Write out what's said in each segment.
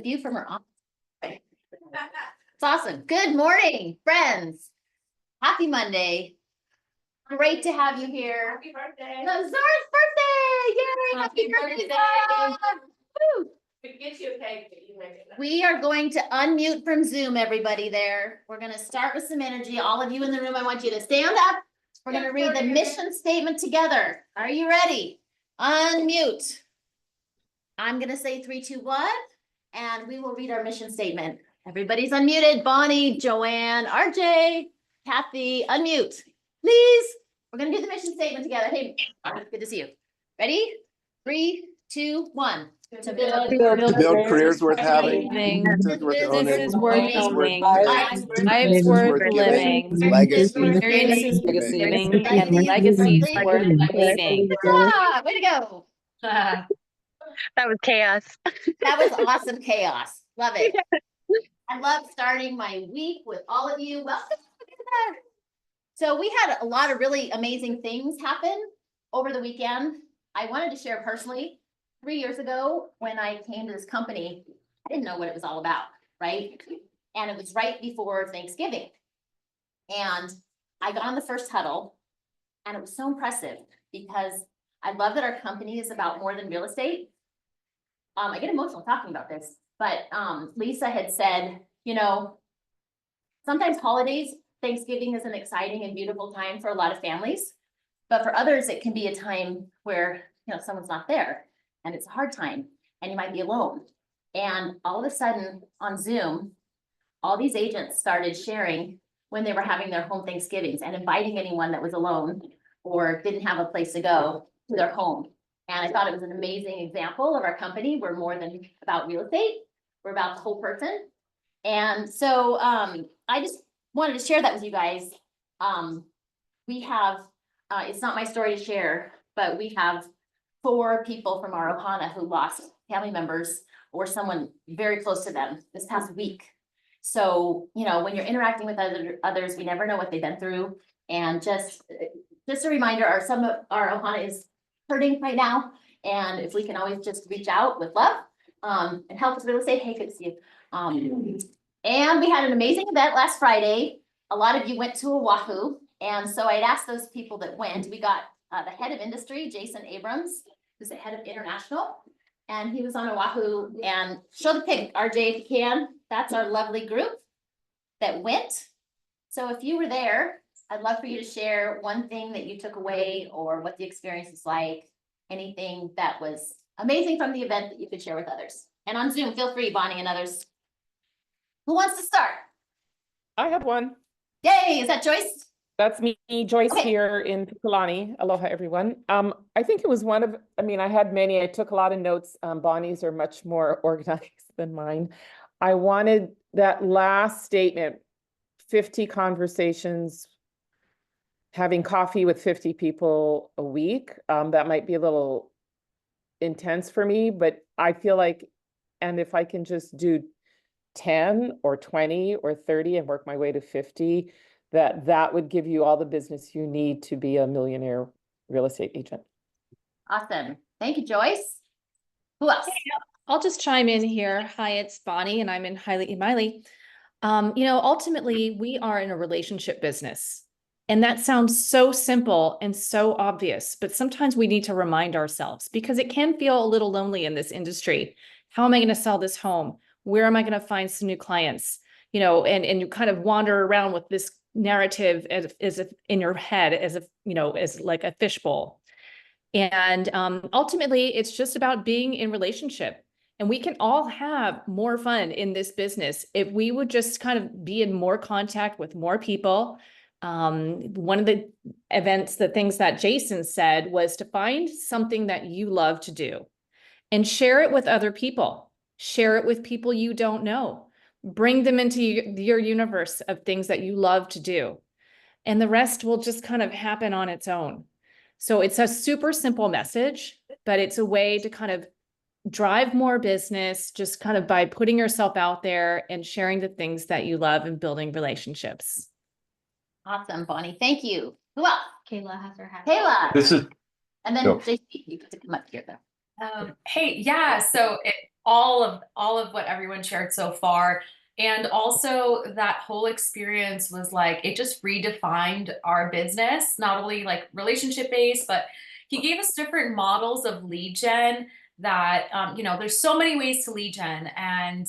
view from her office. It's awesome. Good morning, friends. Happy Monday. Great to have you here. Happy birthday. No, Zora's birthday. Yay. Happy birthday. Woo. We can get you a cake, but you make it. We are going to unmute from Zoom, everybody there. We're going to start with some energy. All of you in the room, I want you to stand up. We're going to read the mission statement together. Are you ready? Unmute. I'm going to say 3, 2, 1, and we will read our mission statement. Everybody's unmuted. Bonnie, Joanne, RJ, Kathy, unmute. Please. We're going to do the mission statement together. Hey, good to see you. Ready? 3, 2, 1. To build careers worth having, businesses worth owning, lives worth living, legacies experiences worth worth living. living, and legacies worth leaving. Ah, way to go. That was chaos. That was awesome chaos. Love it. I love starting my week with all of you. Welcome. So we had a lot of really amazing things happen over the weekend. I wanted to share personally. 3 years ago, when I came to this company, I didn't know what it was all about, right? And it was right before Thanksgiving. And I got on the first huddle, and it was so impressive because I love that our company is about more than real estate. I get emotional talking about this, but Lisa had said, you know, sometimes holidays, Thanksgiving is an exciting and beautiful time for a lot of families, but for others, it can be a time where, you know, someone's not there. And it's a hard time, and you might be alone. And all of a sudden on Zoom, all these agents started sharing when they were having their home Thanksgivings and inviting anyone that was alone or didn't have a place to go to their home. And I thought it was an amazing example of our company. We're more than about real estate. We're about the whole person. And so I just wanted to share that with you guys. We have, it's not my story to share, but we have 4 people from our Ohana who lost family members or someone very close to them this past week. So, you know, when you're interacting with others, we never know what they've been through. And just a reminder, some of our Ohana is hurting right now. And if we can always just reach out with love and help with real estate. Hey, good to see you. And we had an amazing event last Friday. A lot of you went to Oahu. And so I'd asked those people that went, we got the head of industry, Jason Abrams, who's the head of international, and he was on Oahu. And show the pic, RJ, if you can. That's our lovely group that went. So if you were there, I'd love for you to share one thing that you took away or what the experience was like, anything that was amazing from the event that you could share with others. And on Zoom, feel free, Bonnie and others. Who wants to start? I have one. Yay, is that Joyce? That's me, Joyce, Okay. here in Pukalani. Aloha, everyone. I think it was I had many, I took a lot of notes. Bonnie's are much more organized than mine. I wanted that last statement, 50 conversations, having coffee with 50 people a week. That might be a little intense for me, but I feel like, and if I can just do 10 or 20 or 30 and work my way to 50, that would give you all the business you need to be a millionaire real estate agent. Awesome. Thank you, Joyce. Who else? I'll just chime in here. Hi, it's Bonnie, and I'm in Haile Imaile. You know, ultimately, we are in a relationship business. And that sounds so simple and so obvious, but sometimes we need to remind ourselves because it can feel a little lonely in this industry. How am I going to sell this home? Where am I going to find some new clients? You know, and you kind of wander around with this narrative as if in your head, as if, you know, as like a fishbowl. And ultimately, it's just about being in relationship. And we can all have more fun in this business if we would just kind of be in more contact with more people. One of the things that Jason said was to find something that you love to do and share it with other people. Share it with people you don't know. Bring them into your universe of things that you love to do. And the rest will just kind of happen on its own. So it's a super simple message, but it's a way to kind of drive more business, just kind of by putting yourself out there and sharing the things that you love and building relationships. Awesome, Bonnie. Thank you. Who else? Kayla has her hand. Kayla. This is And then No. JC, you get to come up here though. Hey, yeah, so all of what everyone shared so far. And also that whole experience was like, it just redefined our business, not only like relationship based, but he gave us different models of lead gen that, there's so many ways to lead gen, and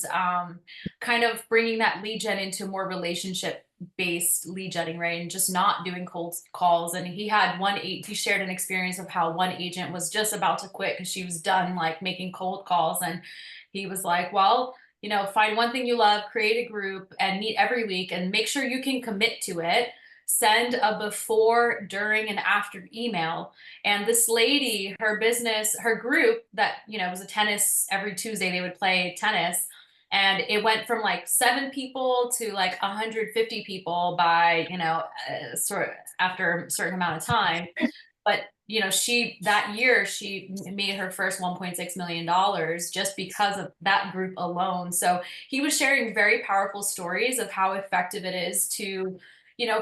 kind of bringing that lead gen into more relationship based lead genning, right? And just not doing cold calls. And he shared an experience of how one agent was just about to quit because she was done like making cold calls. And he was like, well, find one thing you love, create a group and meet every week and make sure you can commit to it. Send a before, during, and after email. And this lady, her group that, was a tennis, every Tuesday they would play tennis. And it went from like 7 people to like 150 people by, sort of after a certain amount of time. But, that year she made her first $1.6 million just because of that group alone. So he was sharing very powerful stories of how effective it is to,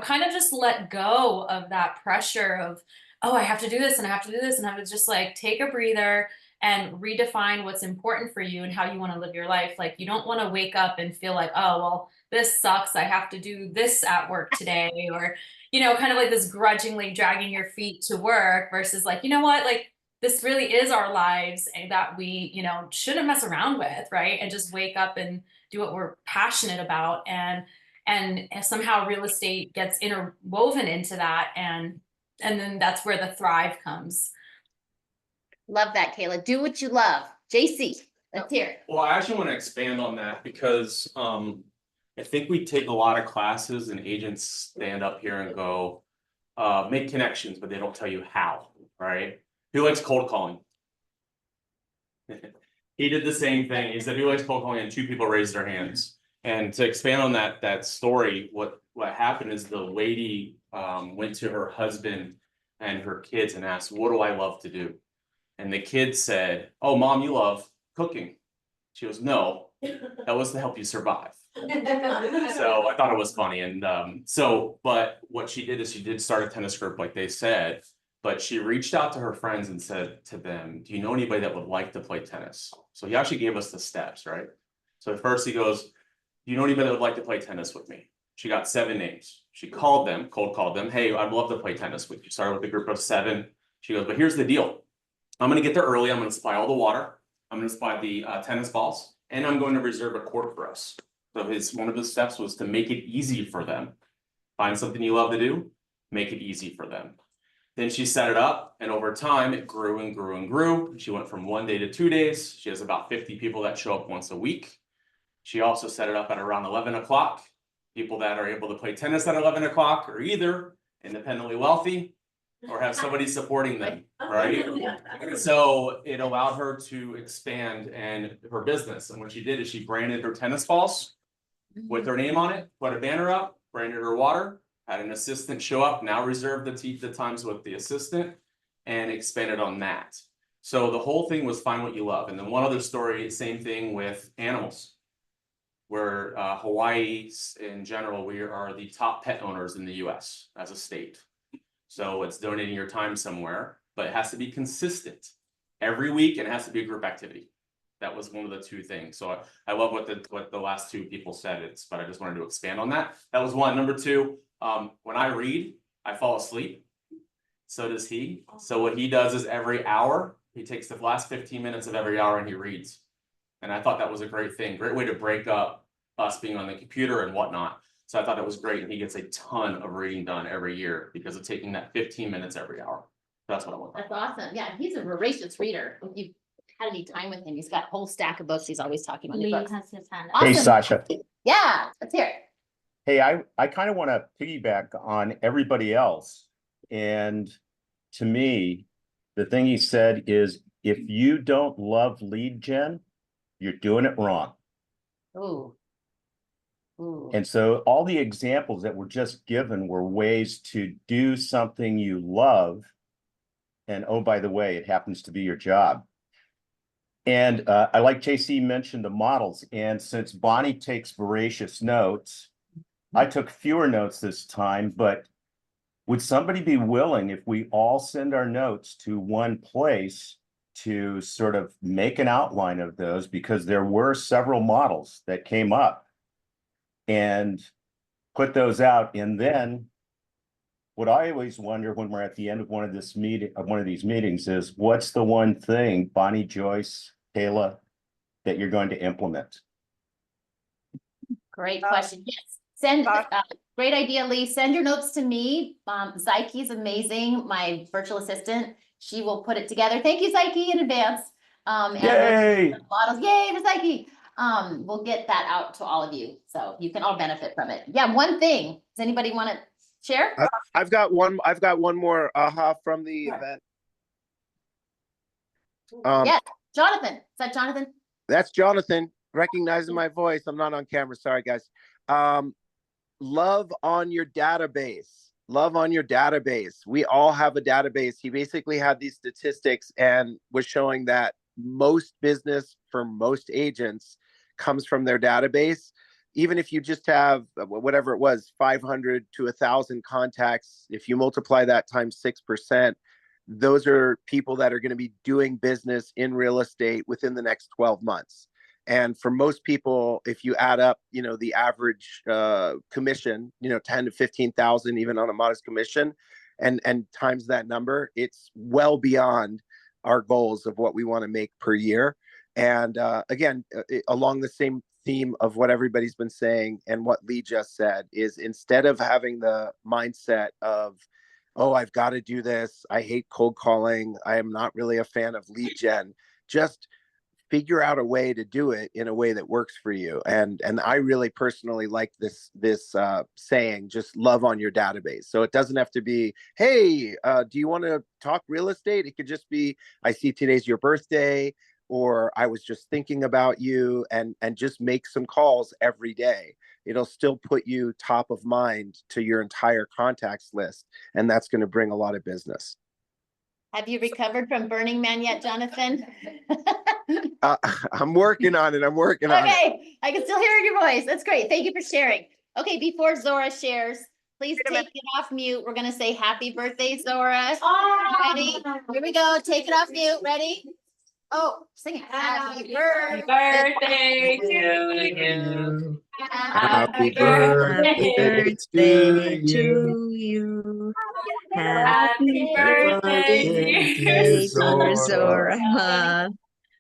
kind of just let go of that pressure of, oh, I have to do this and I have to do this. And I would just like take a breather and redefine what's important for you and how you want to live your life. Like, you don't want to wake up and feel like, oh, well, this sucks, I have to do this at work today, or, kind of like this grudgingly dragging your feet to work versus like, you know what, like this really is our lives and that we, shouldn't mess around with, right? And just wake up and do what we're passionate about. And somehow real estate gets interwoven into that. And then that's where the thrive comes. Love that, Kayla. Do what you love. JC, let's hear it. Well, I actually want to expand on that because I think we take a lot of classes and agents stand up here and go, make connections, but they don't tell you how, right? Who likes cold calling? He did the same thing. He said, who likes cold calling? And 2 people raised their hands. And to expand on that story, what happened is the lady went to her husband and her kids and asked, what do I love to do? And the kid said, oh, Mom, you love cooking. She goes, no, that was to help you survive. So I thought it was funny. And but what she did is she did start a tennis group like they said, but she reached out to her friends and said to them, do you know anybody that would like to play tennis? So he actually gave us the steps, right? So at first he goes, do you know anybody that would like to play tennis with me? She got 7 names. She cold called them. Hey, I'd love to play tennis with you. Started with a group of 7. She goes, but here's the deal. I'm going to get there early. I'm going to supply all the water. I'm going to supply the tennis balls, and I'm going to reserve a court for us. So one of his steps was to make it easy for them. Find something you love to do, make it easy for them. Then she set it up, and over time it grew and grew and grew. She went from 1 day to 2 days. She has about 50 people that show up once a week. She also set it up at around 11 o'clock. People that are able to play tennis at 11 o'clock are either independently wealthy or have somebody supporting them, right? So it allowed her to expand and her business. And what she did is she branded her tennis balls with her name on it, put a banner up, branded her water, had an assistant show up, now reserved the times with the assistant, and expanded on that. So the whole thing was find what you love. And then one other story, same thing with animals, where Hawaii in general, we are the top pet owners in the US as a state. So it's donating your time somewhere, but it has to be consistent every week, and it has to be a group activity. That was one of the 2 things. So I love what the last 2 people said. But I just wanted to expand on that. That was one. Number 2, when I read, I fall asleep. So does he. So what he does is every hour, he takes the last 15 minutes of every hour and he reads. And I thought that was a great thing. Great way to break up us being on the computer and whatnot. So I thought it was great. And he gets a ton of reading done every year because of taking that 15 minutes every hour. That's what I want. That's awesome. Yeah, he's a voracious reader. If you've had any time with him, he's got a whole stack of books. He's always talking about new Lee books. has his hand up. Awesome. Hey, Sasha. Yeah, let's hear it. Hey, I kind of want to piggyback on everybody else. And to me, the thing he said is, if you don't love lead gen, you're doing it wrong. Ooh. Ooh. And so all the examples that were just given were ways to do something you love. And oh, by the way, it happens to be your job. And I like JC mentioned the models. And since Bonnie takes voracious notes, I took fewer notes this time, but would somebody be willing, if we all send our notes to one place, to sort of make an outline of those because there were several models that came up and put those out. And then what I always wonder when we're at the end of one of these meetings is what's the one thing, Bonnie, Joyce, Kayla, that you're going to implement? Great question. Yes. Send, great idea, Lee. Send your notes to me. Zyke's amazing, my virtual assistant. She will put it together. Thank you, Zyke, in advance. And Yay! models, yay for Zyke. We'll get that out to all of you, so you can all benefit from it. Yeah, one thing. Does anybody want to share? I've got one more aha from the event. Yes, Jonathan. Is that Jonathan? That's Jonathan, recognizing my voice. I'm not on camera. Sorry, guys. Love on your database. Love on your database. We all have a database. He basically had these statistics and was showing that most business for most agents comes from their database. Even if you just have whatever it was, 500 to 1,000 contacts, if you multiply that times 6%, those are people that are going to be doing business in real estate within the next 12 months. And for most people, if you add up, the average commission, 10 to 15,000, even on a modest commission, and times that number, it's well beyond our goals of what we want to make per year. And again, along the same theme of what everybody's been saying and what Lee just said, is instead of having the mindset of, oh, I've got to do this, I hate cold calling, I am not really a fan of lead gen, just figure out a way to do it in a way that works for you. And I really personally like this saying, just love on your database. So it doesn't have to be, hey, do you want to talk real estate? It could just be, I see today's your birthday, or I was just thinking about you, and just make some calls every day. It'll still put you top of mind to your entire contacts list, and that's going to bring a lot of business. Have you recovered from Burning Man yet, Jonathan? I'm working on it. I'm working on it. Okay, I can still hear your voice. That's great. Thank you for sharing. Okay, before Zora shares, please take it off mute. We're going to say happy birthday, Zora. Ready? Here we go. Take it off mute. Ready? Oh, sing it. Happy Birthday to you. Happy birthday to to you. Happy birthday, dear Zora.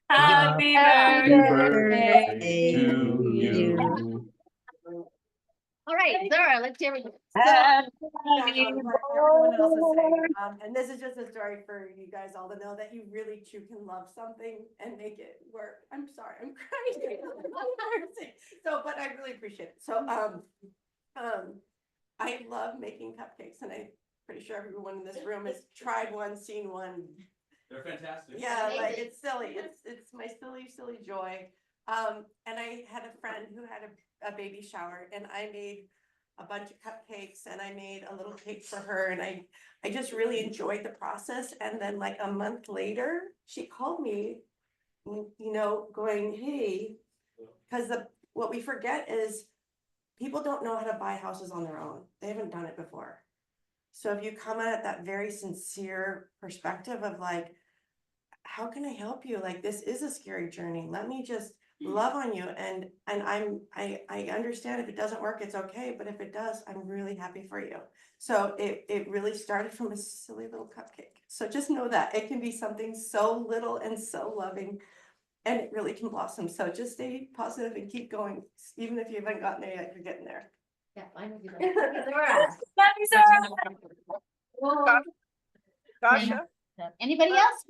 Happy birthday to you. All right, Zora, let's hear it. Happy Everyone else is saying, and this is just a story for you guys all to know that you really too can love something and make it work. I'm sorry, I'm crying. So, but I really appreciate it. So, I love making cupcakes, and I'm pretty sure everyone in this room has tried one, seen one. They're fantastic. Yeah, like it's silly. It's my silly joy. And I had a friend who had a baby shower, and I made a bunch of cupcakes, and I made a little cake for her, and I just really enjoyed the process. And then like a month later, she called me, going, hey, because what we forget is people don't know how to buy houses on their own. They haven't done it before. So if you come at that very sincere perspective of like, how can I help you? Like, this is a scary journey. Let me just love on you. And I understand if it doesn't work, it's okay. But if it does, I'm really happy for you. So it really started from a silly little cupcake. So just know that it can be something so little and so loving, and it really can blossom. So just stay positive and keep going. Even if you haven't gotten there yet, you're getting there. Yeah, I know you Zora. Zora. Tasha? Anybody else?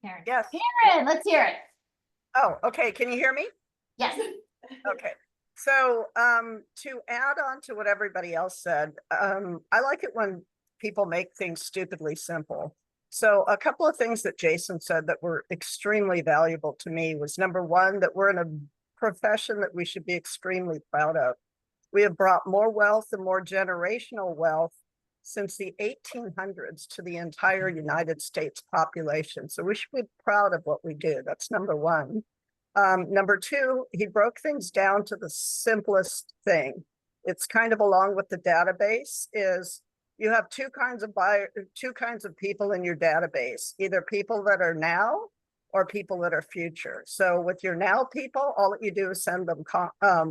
Karen. Yes. Karen, let's hear it. Oh, okay. Can you hear me? Yes. Okay. So to add on to what everybody else said, I like it when people make things stupidly simple. So a couple of things that Jason said that were extremely valuable to me was, number one, that we're in a profession that we should be extremely proud of. We have brought more wealth and more generational wealth since the 1800s to the entire United States population. So we should be proud of what we do. That's number one. Number two, he broke things down to the simplest thing. It's kind of along with the database, is you have two kinds of people in your database, either people that are now or people that are future. So with your now people, all that you do is send them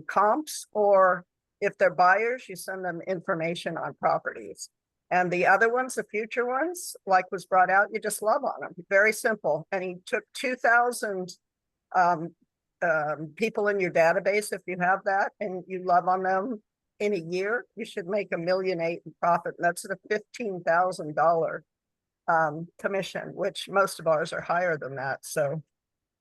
comps, or if they're buyers, you send them information on properties. And the other ones, the future ones, like was brought out, you just love on them. Very simple. And he took 2,000 people in your database, if you have that, and you love on them in a year, you should make $1.8 million in profit. And that's a $15,000 commission, which most of ours are higher than that. So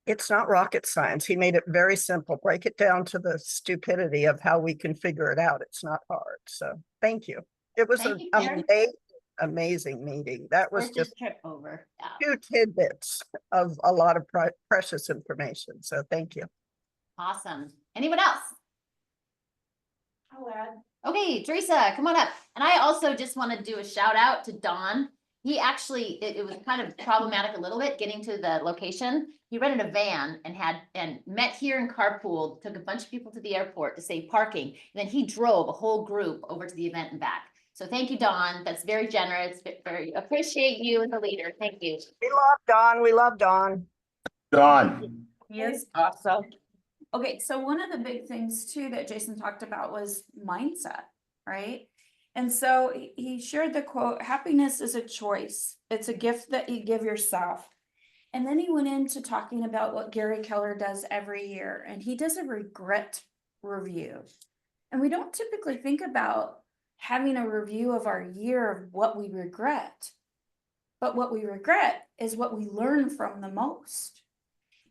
it's not rocket science. He made it very simple. Break it down to the stupidity of how we can figure it out. It's not hard. So thank you. It was Thank an you, Karen. amazing meeting. That was Let's just just trip over. Yeah. 2 tidbits of a lot of precious information. So thank you. Awesome. Anyone else? I'll add. Okay, Teresa, come on up. And I also just want to do a shout out to Don. He actually, it was kind of problematic a little bit getting to the location. He rented a van and met here in carpool, took a bunch of people to the airport to save parking. And then he drove a whole group over to the event and back. So thank you, Don. That's very generous. Very appreciate you as a leader. Thank you. We love Don. We love Don. Don. He is awesome. Okay, so one of the big things too that Jason talked about was mindset, right? And so he shared the quote, happiness is a choice. It's a gift that you give yourself. And then he went into talking about what Gary Keller does every year, and he does a regret review. And we don't typically think about having a review of our year of what we regret. But what we regret is what we learn from the most.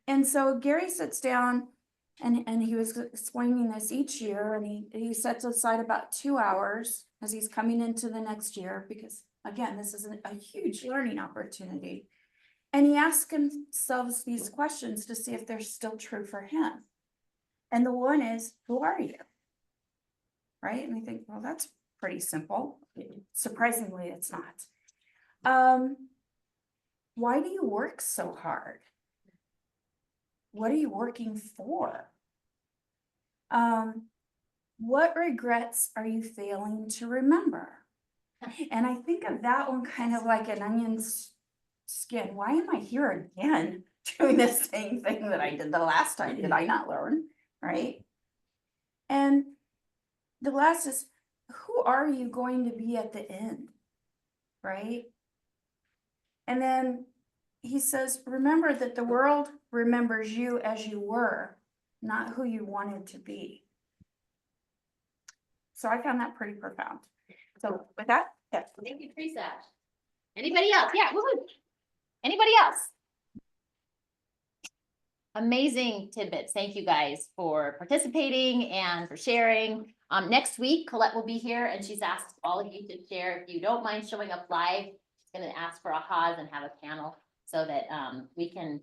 And so Gary sits down and he was explaining this each year, and he sets aside about 2 hours as he's coming into the next year, because again, this is a huge learning opportunity. And he asks himself these questions to see if they're still true for him. And the one is, who are you? Right? And I think, well, that's pretty simple. Surprisingly, it's not. Why do you work so hard? What are you working for? What regrets are you failing to remember? And I think of that one kind of like an onion's skin. Why am I here again doing the same thing that I did the last time? Did I not learn? Right? And the last is, who are you going to be at the end? Right? And then he says, remember that the world remembers you as you were, not who you wanted to be. So I found that pretty profound. So with that, yes. Thank you, Teresa. Anybody else? Yeah, woo-hoo. Anybody else? Amazing tidbits. Thank you guys for participating and for sharing. Next week, Colette will be here, and she's asked all of you to share. If you don't mind showing up live, she's going to ask for ahas and have a panel so that we can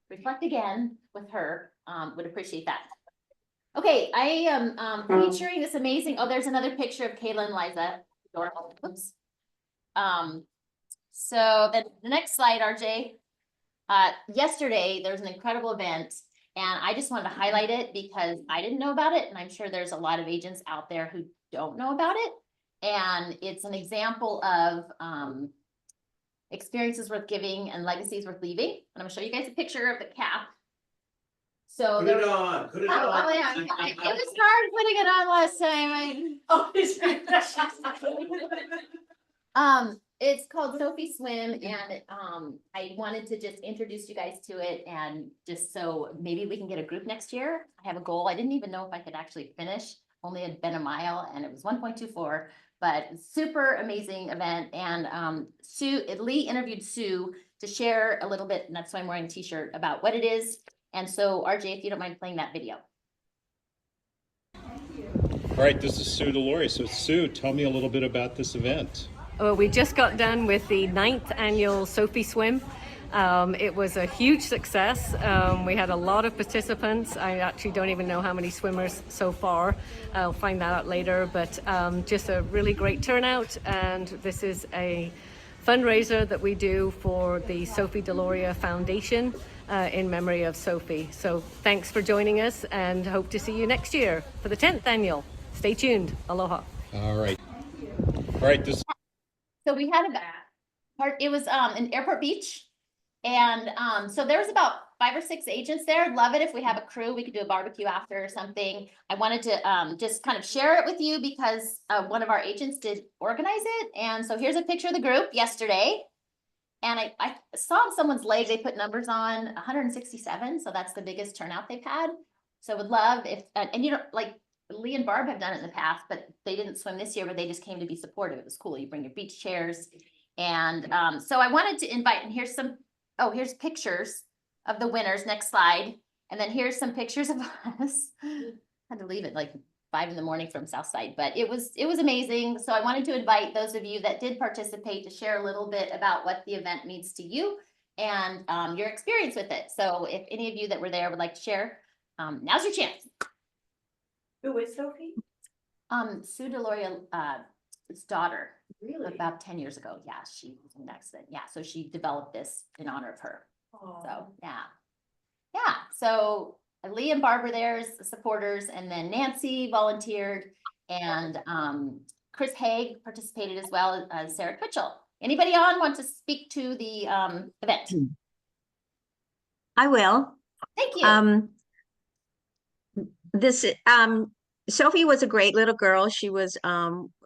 reflect again with her. Would appreciate that. Okay, I am featuring this amazing, oh, there's another picture of Kayla and Liza. Adorable. Oops. So then the next slide, RJ. Yesterday, there was an incredible event, and I just wanted to highlight it because I didn't know about it, and I'm sure there's a lot of agents out there who don't know about it. And it's an example of experiences worth giving and legacies worth leaving. And I'm gonna show you guys a picture of the cap. So Put there it was, on, put it oh yeah, it was hard putting it on last time. It's called Sophie Swim, and I wanted to just introduce you guys to it, and just so maybe we can get a group next year. I have a goal. I didn't even know if I could actually finish. Only had been a mile, and it was 1.24. But super amazing event. And Lee interviewed Sue to share a little bit, and that's why I'm wearing a t-shirt, about what it is. And so RJ, if you don't mind playing that video. All right, this is Sue Delory. So Sue, tell me a little bit about this event. Well, we just got done with the 9th annual Sophie Swim. It was a huge success. We had a lot of participants. I actually don't even know how many swimmers so far. I'll find that out later, but just a really great turnout. And this is a fundraiser that we do for the Sophie Deloria Foundation in memory of Sophie. So thanks for joining us, and hope to see you next year for the 10th annual. Stay tuned. Aloha. All right. All right, this So we had it was in Airport Beach. And so there was about 5 or 6 agents there. Love it if we have a crew, we could do a barbecue after or something. I wanted to just kind of share it with you because one of our agents did organize it. And so here's a picture of the group yesterday. And I saw on someone's leg, they put numbers on 167. So that's the biggest turnout they've had. So would love if, and you know, like Lee and Barb have done it in the past, but they didn't swim this year, but they just came to be supportive. It was cool. You bring your beach chairs. And so I wanted to invite, and here's some, oh, here's pictures of the winners. Next slide. And then here's some pictures of us. Had to leave it like 5 in the morning from Southside, but it was amazing. So I wanted to invite those of you that did participate to share a little bit about what the event means to you and your experience with it. So if any of you that were there would like to share, now's your chance. Who is Sophie? Sue Deloria, his daughter. Really? About 10 years ago. Yeah, she was in an accident. Yeah, so she developed this in honor of her. Oh. So yeah. So Lee and Barb were there as supporters, and then Nancy volunteered, and Chris Haig participated as well as Sarah Twitchell. Anybody on want to speak to the event? I will. Thank you. Sophie was a great little girl. She was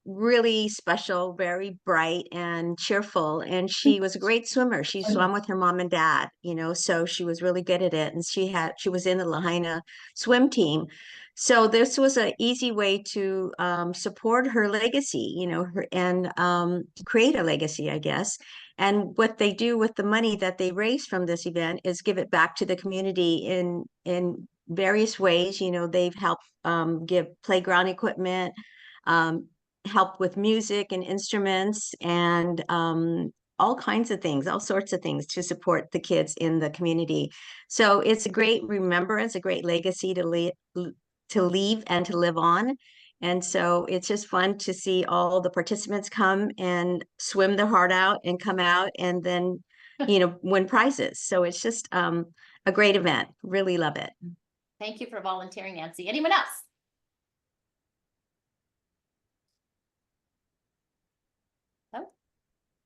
really special, very bright and cheerful, and she was a great swimmer. She swam with her mom and dad, you know, so she was really good at it, and she was in the Lahaina swim team. So this was an easy way to support her legacy, you know, and create a legacy, I guess. And what they do with the money that they raise from this event is give it back to the community in various ways. You know, they've helped give playground equipment, help with music and instruments, and all kinds of things, all sorts of things to support the kids in the community. So it's a great remembrance, a great legacy to leave and to live on. And so it's just fun to see all the participants come and swim their heart out and come out and then, you know, win prizes. So it's just a great event. Really love it. Thank you for volunteering, Nancy. Anyone else? No?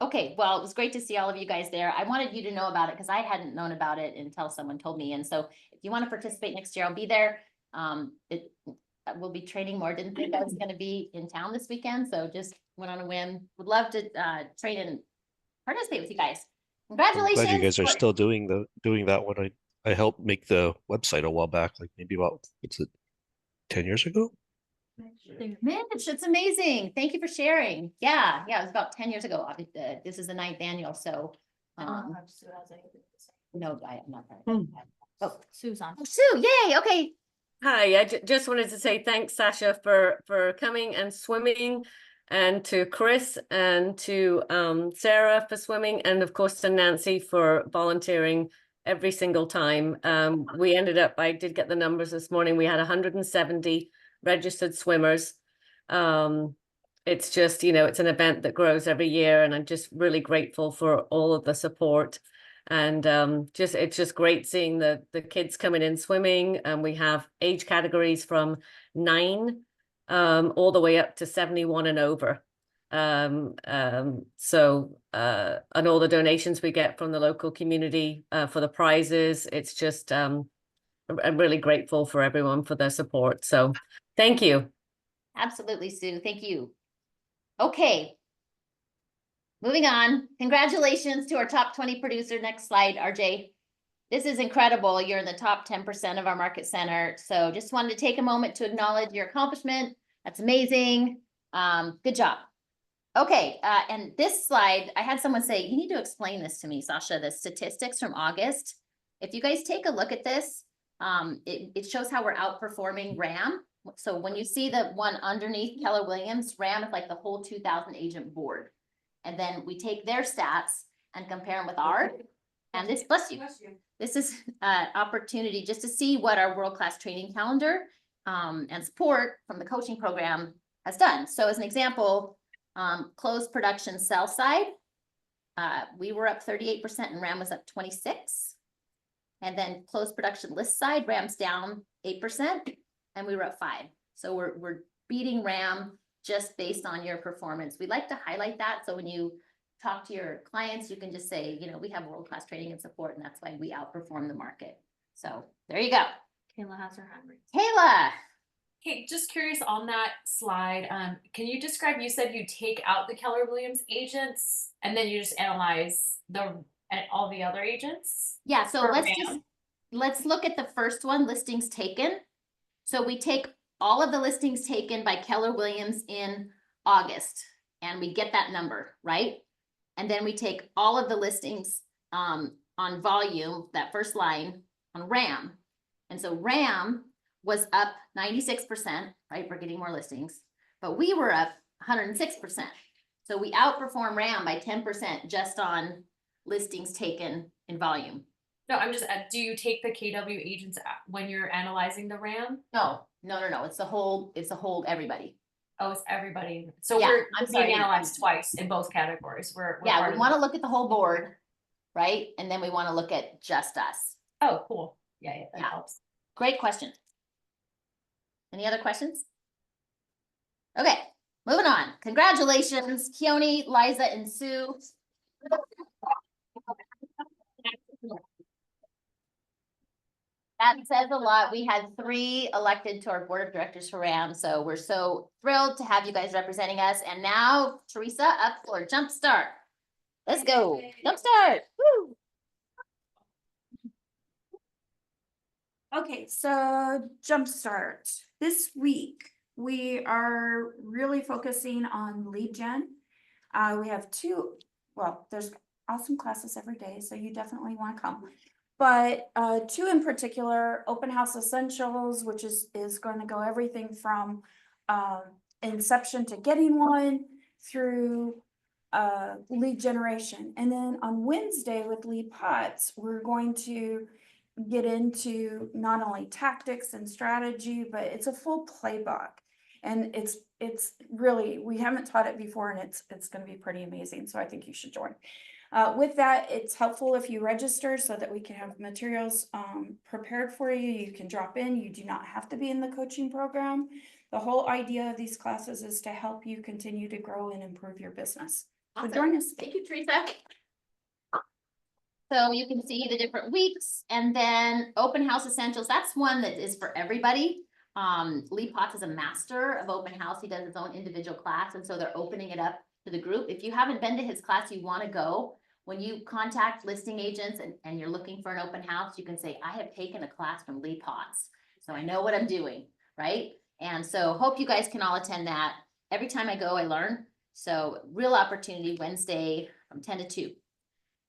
Okay, well, it was great to see all of you guys there. I wanted you to know about it because I hadn't known about it until someone told me. And so if you want to participate next year, I'll be there. We'll be training more. Didn't think I was going to be in town this weekend, so just went on a whim. Would love to train and participate with you guys. Congratulations. I'm glad you guys are still doing that one. I helped make the website a while back, like maybe about, what's it, 10 years ago? Mitch, it's amazing. Thank you for sharing. Yeah, it was about 10 years ago. This is the 9th annual, so no, I'm not that. Oh, Sue's on. Oh, Sue, yay, okay. Hi, I just wanted to say thanks, Sasha, for coming and swimming, and to Chris and to Sarah for swimming, and of course to Nancy for volunteering every single time. We ended up, I did get the numbers this morning, we had 170 registered swimmers. It's just, you know, it's an event that grows every year, and I'm just really grateful for all of the support. And it's just great seeing the kids coming in swimming, and we have age categories from 9 all the way up to 71 and over. And all the donations we get from the local community for the prizes, it's just I'm really grateful for everyone for their support. So thank you. Absolutely, Sue. Thank you. Okay. Moving on. Congratulations to our top 20 producer. Next slide, RJ. This is incredible. You're in the top 10% of our market center. So just wanted to take a moment to acknowledge your accomplishment. That's amazing. Good job. Okay, and this slide, I had someone say, you need to explain this to me, Sasha, the statistics from August. If you guys take a look at this, it shows how we're outperforming RAM. So when you see the one underneath Keller Williams, RAM is like the whole 2000 agent board. And then we take their stats and compare them with ours. And this, bless you, this is an opportunity just to see what our world-class training calendar and support from the coaching program has done. So as an example, closed production sell side, we were up 38% and RAM was up 26. And then closed production list side, RAM's down 8% and we were up 5. So we're beating RAM just based on your performance. We like to highlight that. So when you talk to your clients, you can just say, you know, we have world-class training and support, and that's why we outperform the market. So there you go. Kayla has her hand raised. Kayla. Hey, just curious on that slide, can you describe, you said you take out the Keller Williams agents and then you just analyze all the other agents? Yeah, so For let's look at the first one, listings taken. So we take all of the listings taken by Keller Williams in August, and we get that number, right? And then we take all of the listings on volume, that first line on RAM. And so RAM was up 96%, right? We're getting more listings, but we were up 106%. So we outperform RAM by 10% just on listings taken in volume. No, I'm just, do you take the KW agents when you're analyzing the RAM? No. It's the whole, everybody. Oh, it's everybody. So Yeah, we're I'm being sorry. analyzed twice in both categories. We're Yeah, part we of want to the- look at the whole board, right? And then we want to look at just us. Oh, cool. Yeah, that Yeah. helps. Great question. Any other questions? Okay, moving on. Congratulations, Keone, Liza, and Sue. That says a lot. We had 3 elected to our board of directors for RAM, so we're so thrilled to have you guys representing us. And now, Teresa, up for Jumpstart. Let's go. Jumpstart. Woo! Okay, so Jumpstart. This week, we are really focusing on lead gen. We have 2, well, there's awesome classes every day, so you definitely want to come. But 2 in particular, Open House Essentials, which is going to go everything from inception to getting one through lead generation. And then on Wednesday with Lead Pots, we're going to get into not only tactics and strategy, but it's a full playbook. And it's really, we haven't taught it before, and it's going to be pretty amazing. So I think you should join. With that, it's helpful if you register so that we can have materials prepared for you. You can drop in. You do not have to be in the coaching program. The whole idea of these classes is to help you continue to grow and improve your business. Awesome. So join us. Thank you, Teresa. So you can see the different weeks, and then Open House Essentials. That's one that is for everybody. Lee Potts is a master of open house. He does his own individual class, and so they're opening it up to the group. If you haven't been to his class, you want to go. When you contact listing agents and you're looking for an open house, you can say, I have taken a class from Lee Potts, so I know what I'm doing, right? And so hope you guys can all attend that. Every time I go, I learn. So real opportunity Wednesday from 10 to 2.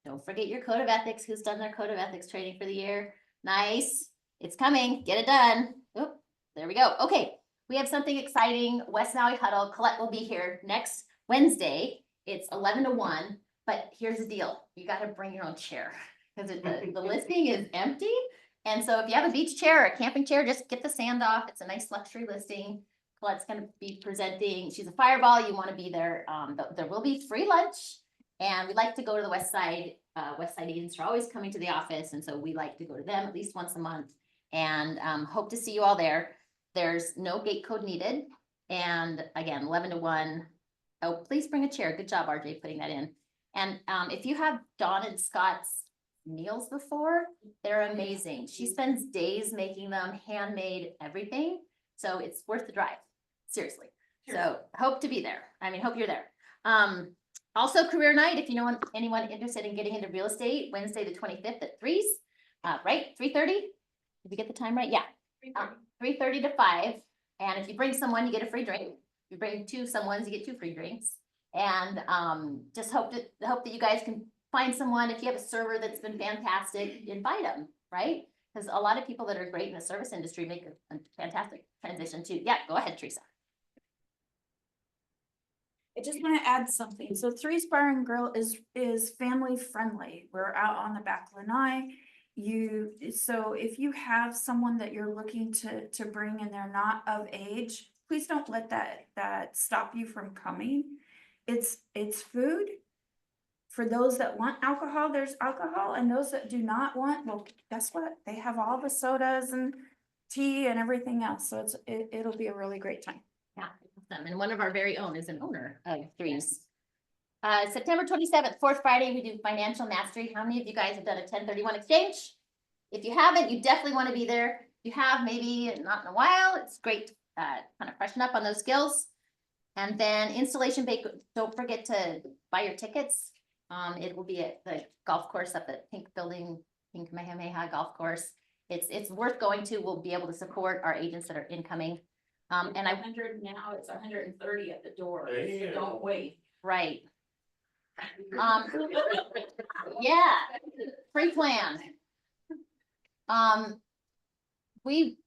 Don't forget your code of ethics. Who's done their code of ethics training for the year? Nice. It's coming. Get it done. Oop, there we go. Okay. We have something exciting. West Maui Huddle. Colette will be here next Wednesday. It's 11 to 1. But here's the deal. You got to bring your own chair because the listing is empty. And so if you have a beach chair or a camping chair, just get the sand off. It's a nice luxury listing. Colette's going to be presenting. She's a fireball. You want to be there. There will be free lunch. And we like to go to the West Side. West Side agents are always coming to the office. And so we like to go to them at least once a month. And hope to see you all there. There's no gate code needed. And again, 11 to 1. Oh, please bring a chair. Good job, RJ, putting that in. And if you have Dawn and Scott's meals before, they're amazing. She spends days making them, handmade, everything. So it's worth the drive, seriously. So hope to be there. I mean, hope you're there. Also career night, if you know anyone interested in getting into real estate, Wednesday, the 25th at 3's, right? 3:30? Did we get the time right? Yeah. 3:30 to 5. And if you bring someone, you get a free drink. If you bring 2 someones, you get 2 free drinks. And just hope that you guys can find someone. If you have a server that's been fantastic, invite them, right? Because a lot of people that are great in the service industry make a fantastic transition too. Yeah, go ahead, Teresa. I just want to add something. So 3's Bar and Grill is family friendly. We're out on the back lanai. So if you have someone that you're looking to bring and they're not of age, please don't let that stop you from coming. It's food. For those that want alcohol, there's alcohol, and those that do not want, well, guess what? They have all the sodas and tea and everything else. So it'll be a really great time. Yeah, awesome. And one of our very own is an owner of 3's. September 27th, fourth Friday, we do financial mastery. How many of you guys have done a 1031 exchange? If you haven't, you definitely want to be there. If you have, maybe not in a while, it's great to kind of freshen up on those skills. And then installation bake, don't forget to buy your tickets. It will be at the golf course up at Pink Building, Pink Kamehameha Golf Course. It's worth going to. We'll be able to support our agents that are incoming. And 100 now, it's 130 at the door, so don't wait. Right. Yeah, pre-planned. We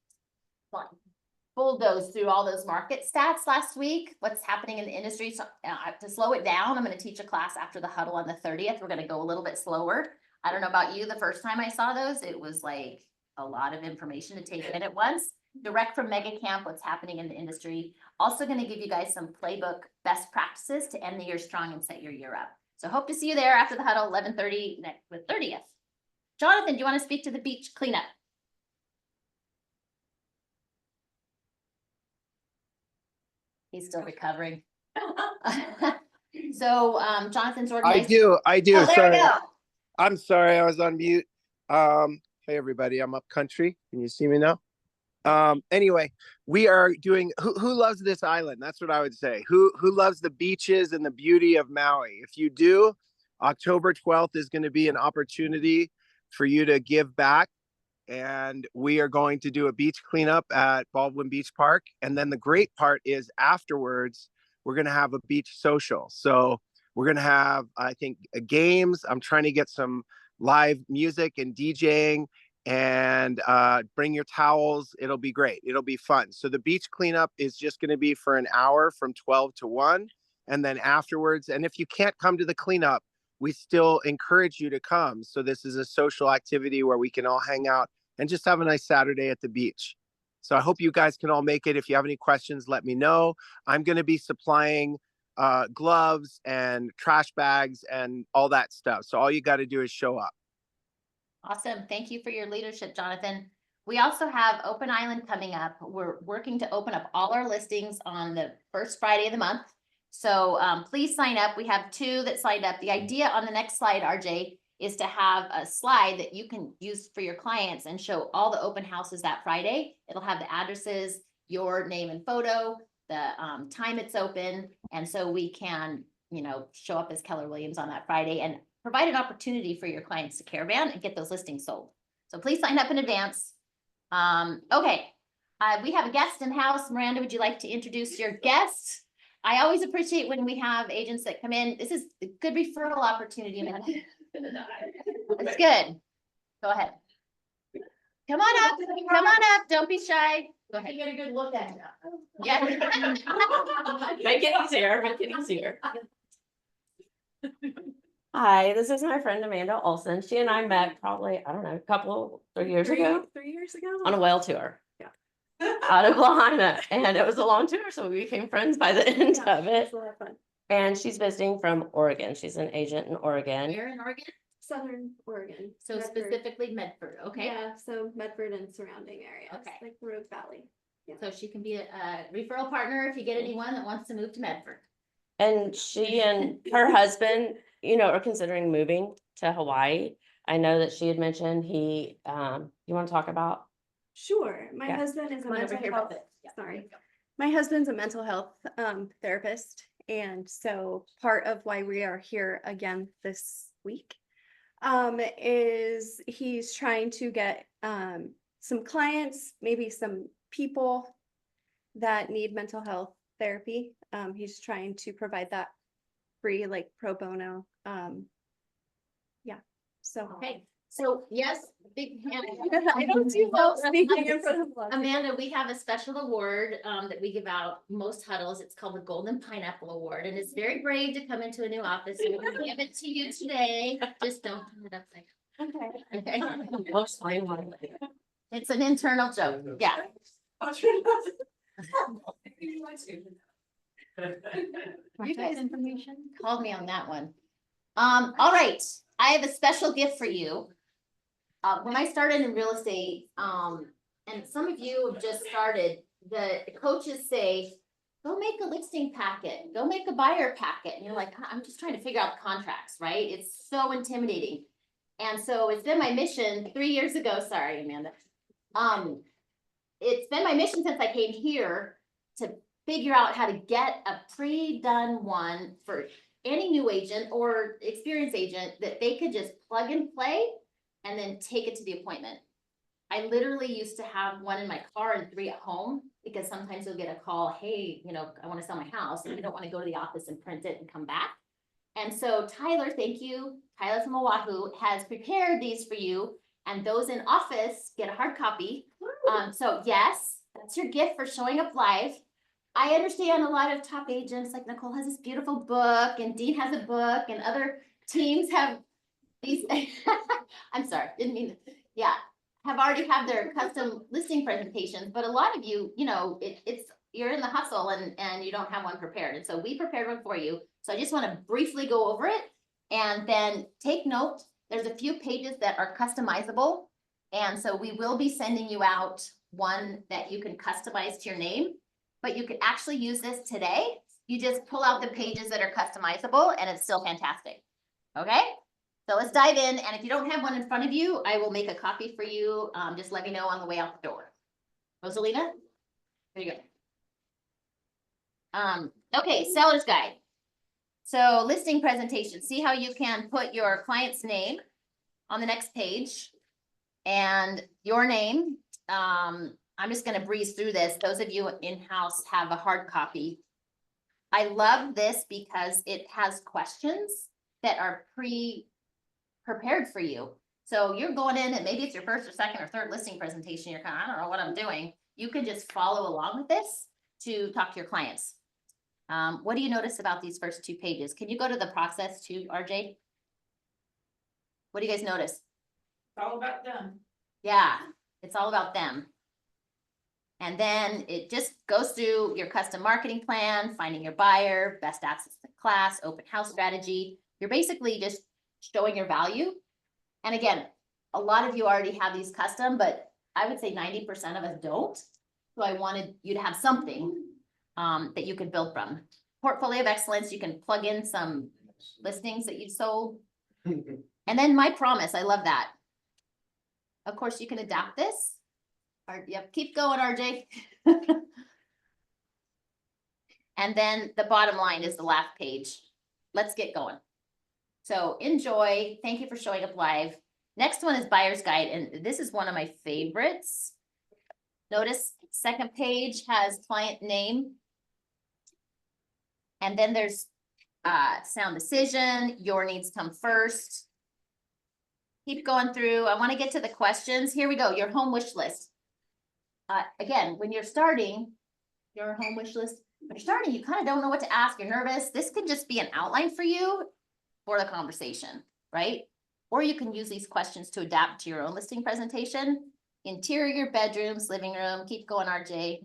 bulldozed through all those market stats last week, what's happening in the industry. So to slow it down, I'm going to teach a class after the huddle on the 30th. We're going to go a little bit slower. I don't know about you. The first time I saw those, it was like a lot of information to take in at once. Direct from Mega Camp, what's happening in the industry. Also going to give you guys some playbook best practices to end the year strong and set your year up. So hope to see you there after the huddle, 11:30 with 30th. Jonathan, do you want to speak to the beach cleanup? He's still recovering. So Jonathan's organized. I do. Oh, there Sorry. we go. I'm sorry, I was on mute. Hey everybody, I'm up country. Can you see me now? Anyway, we are doing who loves this island? That's what I would say. Who loves the beaches and the beauty of Maui? If you do, October 12th is going to be an opportunity for you to give back. And we are going to do a beach cleanup at Baldwin Beach Park. And then the great part is afterwards, we're going to have a beach social. So we're going to have, I think, games. I'm trying to get some live music and DJing, and bring your towels. It'll be great. It'll be fun. So the beach cleanup is just going to be for an hour from 12 to 1. And then afterwards, and if you can't come to the cleanup, we still encourage you to come. So this is a social activity where we can all hang out and just have a nice Saturday at the beach. So I hope you guys can all make it. If you have any questions, let me know. I'm going to be supplying gloves and trash bags and all that stuff. So all you got to do is show up. Awesome. Thank you for your leadership, Jonathan. We also have Open Island coming up. We're working to open up all our listings on the first Friday of the month. So please sign up. We have 2 that signed up. The idea on the next slide, RJ, is to have a slide that you can use for your clients and show all the open houses that Friday. It'll have the addresses, your name and photo, the time it's open. And so we can, show up as Keller Williams on that Friday and provide an opportunity for your clients to caravan and get those listings sold. So please sign up in advance. Okay. We have a guest in house. Miranda, would you like to introduce your guest? I always appreciate when we have agents that come in. This is a good referral opportunity, Amanda. It's good. Go ahead. Come on up. Come on up. Don't be shy. Go ahead. You get a good look at it. Yeah. Make it easier. Make it easier. Hi, this is my friend Amanda Olson. She and I met probably, I don't know, 3 years ago. 3 years ago? On a whale tour. Yeah. Out of Lahaina. And it was a long tour, so we became friends by the end of it. It was a lot of fun. And she's visiting from Oregon. She's an agent in Oregon. Where in Oregon? Southern Oregon. So Medford. Specifically Medford, okay? Yeah, so Medford and surrounding areas, Okay. like Rogue Valley. Yeah. So she can be a referral partner if you get anyone that wants to move to Medford. And she and her husband, are considering moving to Hawaii. I know that she had mentioned you want to talk about? Sure. My husband is a mental health. Sorry. My husband's a mental health therapist. And so part of why we are here again this week is he's trying to get some clients, maybe some people that need mental health therapy. He's trying to provide that free, like pro bono. Yeah. So okay. So yes, big hand. I don't do well speaking in front of a Amanda, we have a special award that we give out most huddles. It's called the Golden Pineapple Award, and it's very brave to come into a new office. And we're going to give it to you today. Just don't turn it upside down. Okay. It's an internal joke. Yeah. You guys information called me on that one. All right. I have a special gift for you. When I started in real estate, and some of you have just started, the coaches say, go make a listing packet, go make a buyer packet. And you're like, I'm just trying to figure out the contracts, right? It's so intimidating. And so it's been my mission 3 years ago. Sorry, Amanda. It's been my mission since I came here to figure out how to get a pre-done one for any new agent or experienced agent that they could just plug and play and then take it to the appointment. I literally used to have one in my car and 3 at home because sometimes you'll get a call, hey, you know, I want to sell my house and I don't want to go to the office and print it and come back. And so Tyler, thank you, Tyler from Oahu, has prepared these for you, and those in office get a hard copy. So yes, that's your gift for showing up live. I understand a lot of top agents, like Nicole has this beautiful book and Dean has a book and other teams have these. I'm sorry, didn't mean, yeah, have already have their custom listing presentations, but a lot of you, you know, you're in the hustle and you don't have one prepared. And so we prepared one for you. So I just want to briefly go over it and then take note. There's a few pages that are customizable. And so we will be sending you out one that you can customize to your name, but you could actually use this today. You just pull out the pages that are customizable and it's still fantastic. Okay, so let's dive in. And if you don't have one in front of you, I will make a copy for you. Just let me know on the way out the door. Rosalina, there you go. Okay, seller's guide. So listing presentation, see how you can put your client's name on the next page and your name. I'm just going to breeze through this. Those of you in-house have a hard copy. I love this because it has questions that are pre-prepared for you. So you're going in and maybe it's your first or second or third listing presentation. You're kind of, I don't know what I'm doing. You can just follow along with this to talk to your clients. What do you notice about these first 2 pages? Can you go to the process too, RJ? What do you guys notice? It's all about them. Yeah, it's all about them. And then it just goes through your custom marketing plan, finding your buyer, best access to class, open house strategy. You're basically just showing your value. And again, a lot of you already have these custom, but I would say 90% of us don't. So I wanted you to have something that you could build from. Portfolio of excellence, you can plug in some listings that you sold. And then my promise, I love that. Of course, you can adapt this. Yep, keep going, RJ. And then the bottom line is the last page. Let's get going. So enjoy. Thank you for showing up live. Next one is buyer's guide. And this is one of my favorites. Notice second page has client name. And then there's sound decision, your needs come first. Keep going through. I want to get to the questions. Here we go. Your home wish list. Again, when you're starting your home wish list, when you're starting, you kind of don't know what to ask. You're nervous. This can just be an outline for you for the conversation, right? Or you can use these questions to adapt to your own listing presentation. Interior, bedrooms, living room. Keep going, RJ.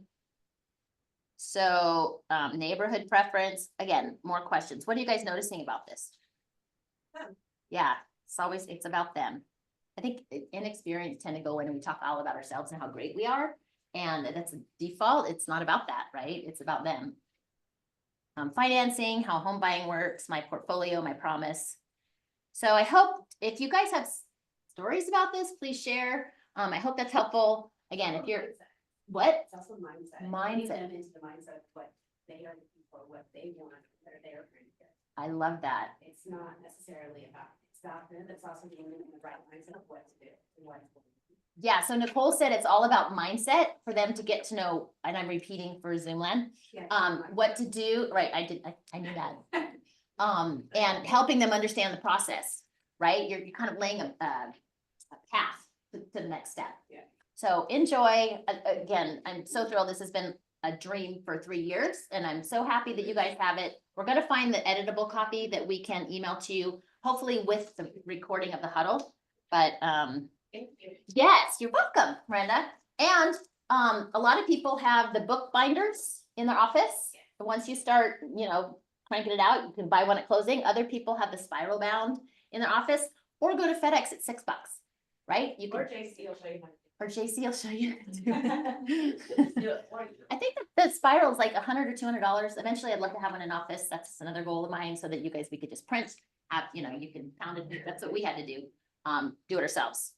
So neighborhood preference, again, more questions. What are you guys noticing about this? Yeah, it's about them. I think inexperienced tend to go in and we talk all about ourselves and how great we are. And that's a default. It's not about that, right? It's about them. Financing, how home buying works, my portfolio, my promise. So I hope if you guys have stories about this, please share. I hope that's helpful. Again, if you're, what? It's also mindset. Mindset. Them into the mindset of what they are looking for, what they want, what they're trying to get. I love that. It's not necessarily about them. It's also being in the right mindset of what to do and what to do. Yeah, so Nicole said it's all about mindset for them to get to know, and I'm repeating for Zoomland, what to do, right, I knew that. And helping them understand the process, right? You're kind of laying a path to the next step. Yeah. So enjoy. Again, I'm so thrilled. This has been a dream for 3 years, and I'm so happy that you guys have it. We're gonna find the editable copy that we can email to you, hopefully with the recording of the huddle, but Thank you. yes, you're welcome, Miranda. And a lot of people have the book binders in their office. But once you start, you know, cranking it out, you can buy one at closing. Other people have the spiral bound in their office, or go to FedEx at $6, right? You can, Or JC will show you how to do it. or JC will show you. Do it for you. I think the the spiral is like $100 or $200. Eventually, I'd love to have one in office. That's another goal of mine, so that you guys, we could just print, have, you know, you can pound it. That's what we had to do. Do it ourselves.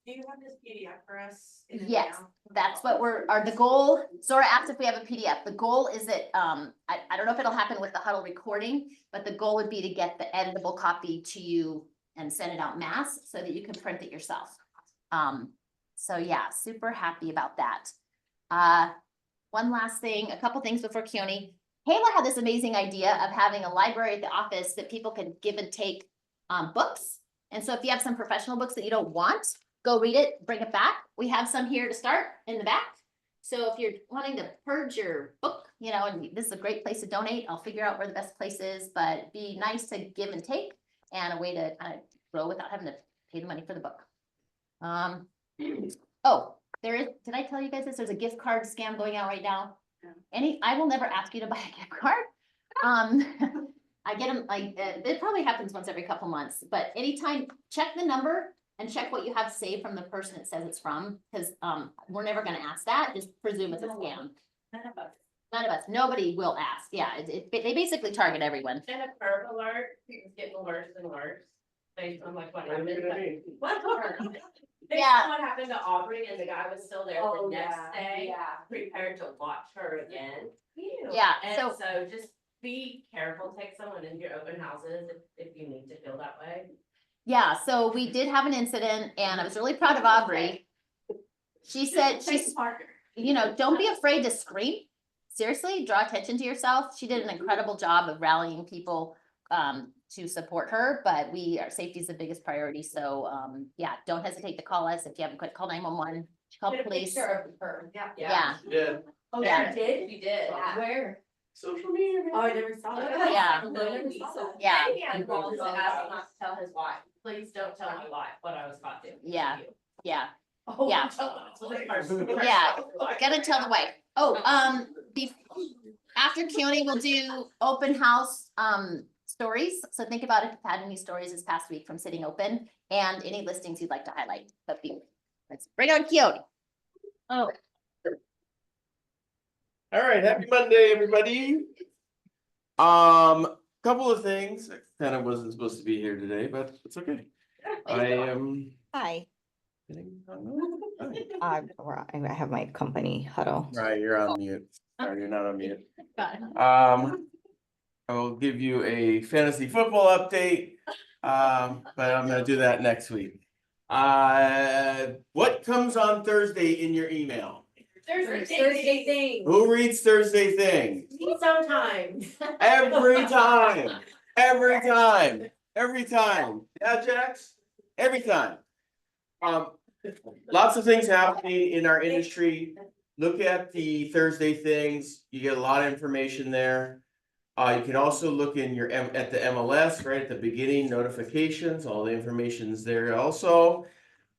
Do you have this PDF for us? in Yes, email? that's what the goal. Zora asked if we have a PDF. The goal is that, I don't know if it'll happen with the huddle recording, but the goal would be to get the editable copy to you and send it out mass so that you can print it yourself. So yeah, super happy about that. One last thing, a couple things before Keone. Kayla had this amazing idea of having a library at the office that people could give and take books. And so if you have some professional books that you don't want, go read it, bring it back. We have some here to start in the back. So if you're wanting to purge your book, you know, and this is a great place to donate, I'll figure out where the best place is, but it'd be nice to give and take and a way to kind of grow without having to pay the money for the book. Oh, there is, did I tell you guys this? There's a gift card scam going out right now. I will never ask you to buy a gift card. I get them like, it probably happens once every couple months, but anytime, check the number and check what you have saved from the person it says it's from, because we're never gonna ask that, just presume it's a scam. None of us, nobody will ask, yeah, they basically target everyone. And a curve alert, it's getting worse and worse. Based on like what happened. Yeah. What happened to Aubrey and the guy was still there the next day, prepared to watch her again. Yeah, And so just be careful, take someone into your open houses if you need to feel that way. Yeah, so we did have an incident and I was really proud of Aubrey. She said, you know, don't be afraid to scream. Seriously, draw attention to yourself. She did an incredible job of rallying people to support her, but our safety is the biggest priority. So yeah, don't hesitate to call us if you haven't quit. Call 911. Call the police. Yeah. Yeah. Oh, Yeah. you did? You did. Yeah. Where? Social media. Oh, I never saw that. Yeah. I never saw that. Yeah. And Paul also asked not to tell his wife. Please don't tell my wife what I was about to do. Yeah. Yeah. Oh, Yeah. Yeah. Gotta tell the wife. Oh, after Keone, we'll do open house stories. So think about if you've had any stories this past week from sitting open and any listings you'd like to highlight. But let's bring on Keone. Oh. All right, happy Monday, everybody. Couple of things. I kind of wasn't supposed to be here today, but it's okay. I am. Hi. Hi. I have my company huddle. Right, you're on mute. Sorry, you're not on mute. I will give you a fantasy football update, but I'm gonna do that next week. What comes on Thursday in your email? Thursday thing. Who reads Thursday thing? Sometimes. Every time. Every time. Every time. Yeah, Jax? Every time. Lots of things happening in our industry. Look at the Thursday things. You get a lot of information there. You can also look in at the MLS right at the beginning, notifications, all the information's there also.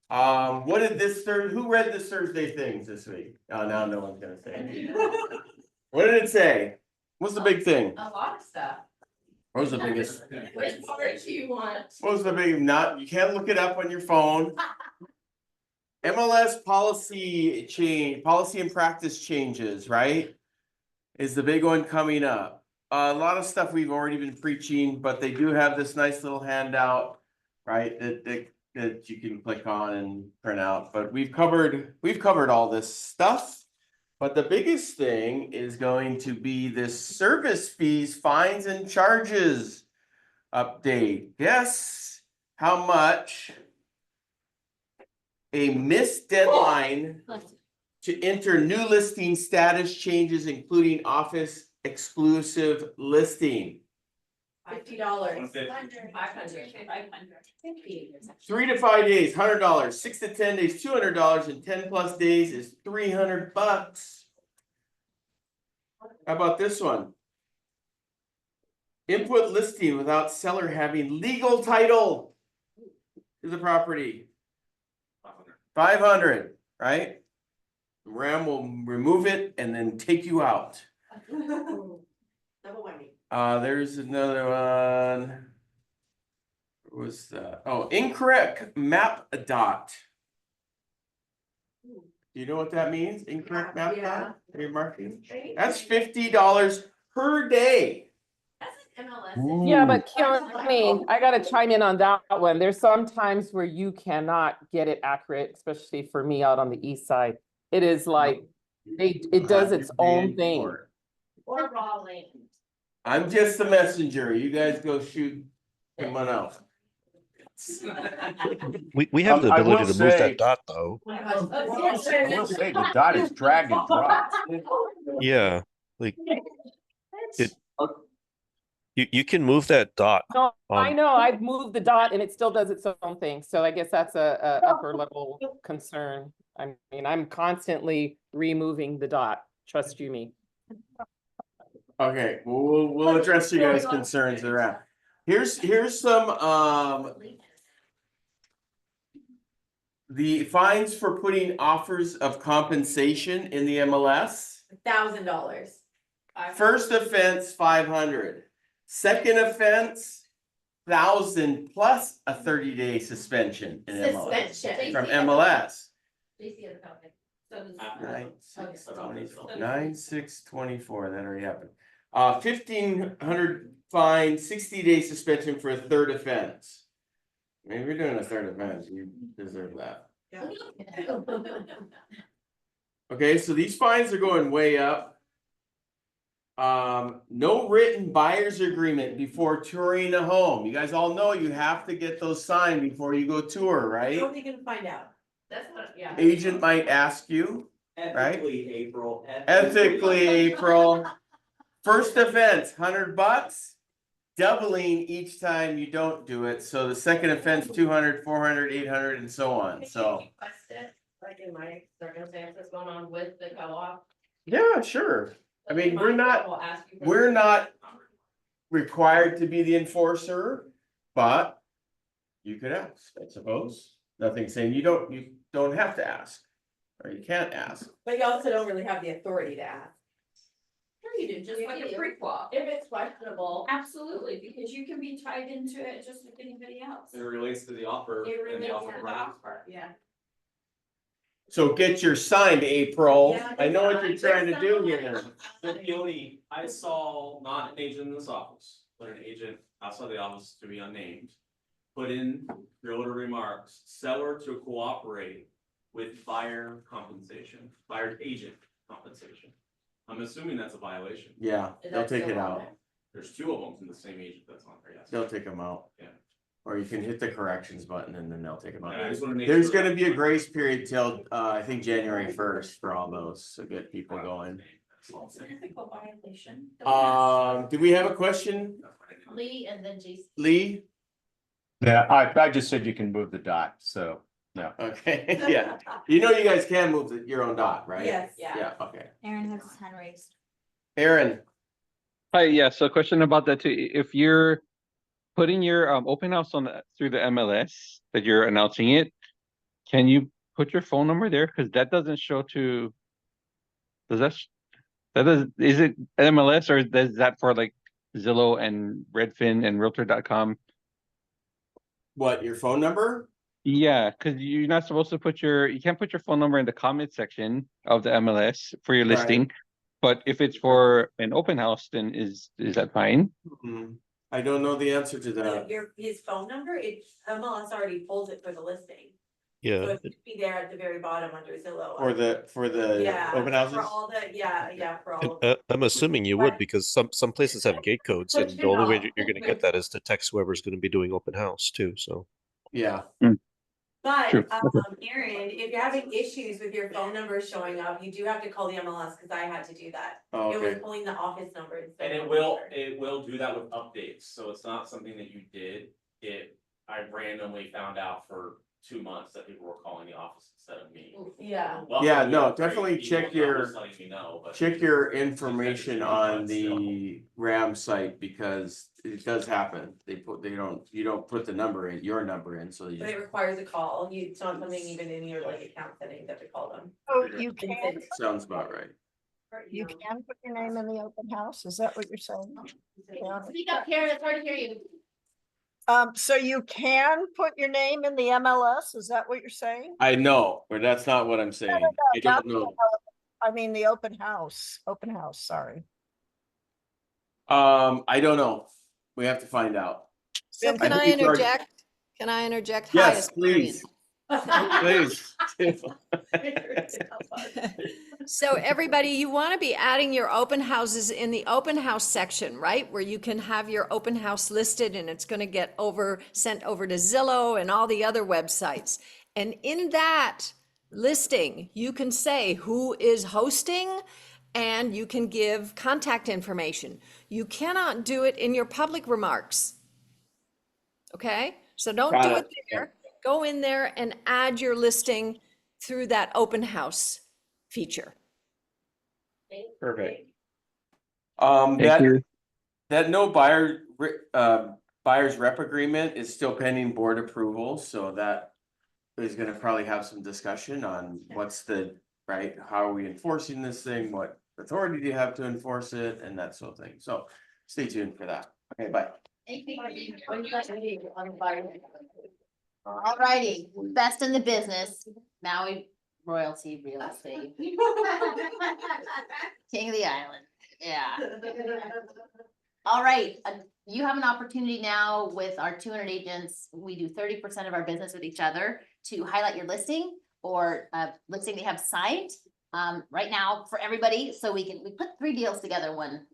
What did who read this Thursday things this week? Oh, now no one's gonna say it. What did it say? What's the big thing? A lot of stuff. What was the biggest? Which part do you want? What was the big, you can't look it up on your phone. MLS policy and practice changes, right? Is the big one coming up. A lot of stuff we've already been preaching, but they do have this nice little handout, right? That you can click on and print out. But we've covered all this stuff. But the biggest thing is going to be this service fees, fines, and charges update. Guess how much a missed deadline to enter new listing status changes, including office exclusive listing. $50. 500. 3 to 5 days, $100. 6 to 10 days, $200, and 10+ days is $300. How about this one? Input listing without seller having legal title to the property. 500, right? RAM will remove it and then take you out. There's another one. What was that? Oh, incorrect map dot. Do you know what that means? Incorrect math dot remarking? That's $50 per day. Yeah, but Keone, I gotta chime in on that one. There's some times where you cannot get it accurate, especially for me out on the east side. It is like, it does its own thing. Or raw land. I'm just the messenger. You guys go shoot someone else. We have the I ability will to move say- that dot though. I will say the dot is drag and drop. Yeah, like it. You can move that dot. No, I on- know, I've moved the dot and it still does its own thing. So I guess that's a upper level concern. I mean, I'm constantly removing the dot. Trust you me. Okay, we'll address you guys' concerns around. Here's some the fines for putting offers of compensation in the MLS. $1,000. First offense, 500. Second offense, 1,000 plus a 30-day suspension in MLS. Suspension. From MLS. JC has a company. So does. 9/6/24. 9/6/24, that already happened. 1,500 fine, 60-day suspension for a third offense. Maybe you're doing a third offense, you deserve that. Okay, so these fines are going way up. No written buyer's agreement before touring a home. You guys all know you have to get those signed before you go tour, right? How are they gonna find out? That's not, yeah. Agent might ask you, right? Ethically, April. Ethically, April. First offense, $100, doubling each time you don't do it. So the second offense, 200, 400, 800, and so on. So Request it, like in my circumstances going on with the co-op. yeah, sure. I mean, My we're not co-op will ask you for- we're not required to be the enforcer, but you could ask, I suppose. Nothing saying you don't have to ask, or you can't ask. But you also don't really have the authority to ask. Sure you do, just like a prequel. If it's questionable. Absolutely, because you can be tied into it just like anybody else. It relates to the offer. It and relates the to offer the price. offer, yeah. So get your signed, April. Yeah, I know what you're get trying to do signed. here. So Keone, I saw not an agent in this office, but an agent outside the office to be unnamed. Put in realtor remarks, seller to cooperate with buyer compensation, buyer agent compensation. I'm assuming that's a violation. Yeah, they'll take it out. There's two of them in the same agent that's on there, yes. They'll take them out. Yeah. Or you can hit the corrections button and then they'll take them out. Yeah, I just wanna make There's sure. gonna be a grace period till, I think January 1st for all those, so get people going. Ethical violation. Do we have a question, Lee and then JC. Lee? Yeah, I just said you can move the dot, so, no. Okay, yeah. You know you guys can move your own dot, right? Yes, yeah. Yeah, okay. Aaron has his hand raised. Aaron, Hi, yeah, so question about that too. If you're putting your open house on through the MLS that you're announcing it, can you put your phone number there? Because that doesn't show to, does is it MLS or is that for like Zillow and Redfin and Realtor.com? what, your phone number? Yeah, because you're not supposed to you can't put your phone number in the comment section of the MLS for your Right. listing. But if it's for an open house, then is that fine? I don't know the answer to that. His phone number, MLS already pulls it for the listing. So Yeah, it should be there at the very bottom under Zillow. For the Yeah, open houses? For all the, for all and, of. I'm assuming you would because some places have gate codes, But and you the only way know, you're going to get that is to text whoever's going to be doing open house too. So Yeah. But, True. Aaron, if you're having issues with your phone number showing up, you do have to call the MLS, because I had to do that. Oh, It was okay. pulling the office number instead And of it the will, number. it will do that with updates, so it's not something that you did. I randomly found out for 2 months that people were calling the office instead of me. Yeah. Luckily, Yeah, we no, have great definitely people check in the your- office letting me know, but- Check your information on the RAM site because it does happen. You don't put the number in, your number in, so you But it requires a call, it's not something even in your like account settings that to call them. Oh, you can, sounds about right. you can put your name in the open house, is that what you're saying? Yeah. Speak up, Karen, it's hard to hear you. So you can put your name in the MLS, is that what you're saying? I know, but that's not what I'm saying. I don't Not the know. I mean, the open house, sorry. I don't know. We have to find out. So I can think I it's already- interject? Can I interject? Yes, Hi, please. Please. So everybody, you want to be adding your open houses in the open house section, right? Where you can have your open house listed and it's going to get sent over to Zillow and all the other websites. And in that listing, you can say who is hosting and you can give contact information. You cannot do it in your public remarks. Okay? So don't Got do it. it there. Go in there and add your listing through that open house feature. Perfect. Thank That you. no buyer's rep agreement is still pending board approval, so that is gonna probably have some discussion on what's the, right, how are we enforcing this thing? What authority do you have to enforce it and that sort of thing. So stay tuned for that. Okay, bye. All righty, best in the business, Maui royalty real estate. King of the island, yeah. All right, you have an opportunity now with our 200 agents. We do 30% of our business with each other to highlight your listing or listing they have signed right now for everybody. So we put 3 deals together one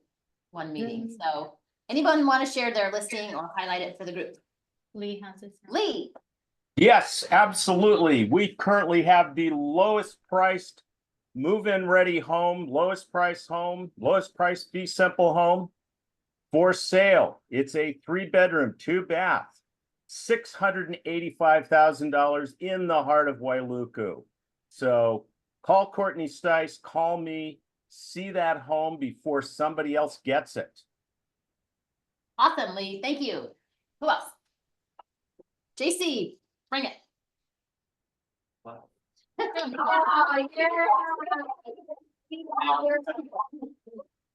meeting. So anyone want to share their listing or highlight it for the group? Lee has his. Lee. Yes, absolutely. We currently have the lowest priced move-in ready home, lowest price fee simple home for sale. It's a 3-bedroom, 2-bath, $685,000 in the heart of Wailuku. So call Courtney Stice, call me, see that home before somebody else gets it. Awesome, Lee. Thank you. Who else? JC, bring it.